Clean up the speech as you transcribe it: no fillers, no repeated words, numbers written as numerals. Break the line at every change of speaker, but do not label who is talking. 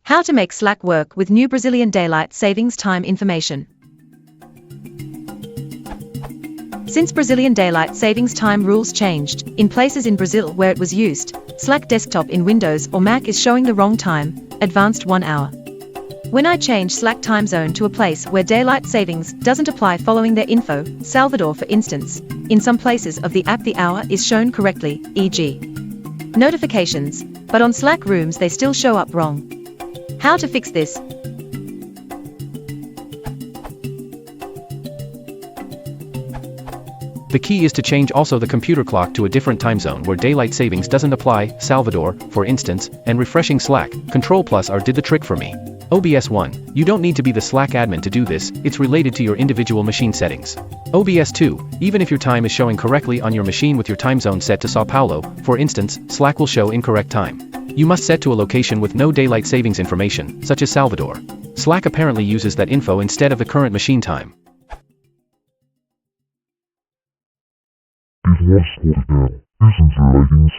How to make Slack work with new Brazilian daylight savings time information. Since Brazilian daylight savings time rules changed, in places in Brazil where it was used, Slack desktop in Windows or Mac is showing the wrong time, advanced 1 hour. When I change Slack time zone to a place where daylight savings doesn't apply following their info, Salvador for instance, in some places of the app the hour is shown correctly, e.g. notifications, but on Slack rooms they still show up wrong. How to fix this?
The key is to change also the computer clock to a different time zone where daylight savings doesn't apply, Salvador, for instance, and refreshing Slack, Ctrl+R did the trick for me. OBS 1, you don't need to be the Slack admin to do this, it's related to your individual machine settings. OBS 2, even if your time is showing correctly on your machine with your time zone set to Sao Paulo, for instance, Slack will show incorrect time. You must set to a location with no daylight savings information, such as Salvador. Slack apparently uses that info instead of the current machine time.
Dit was origineel. Is een verleiding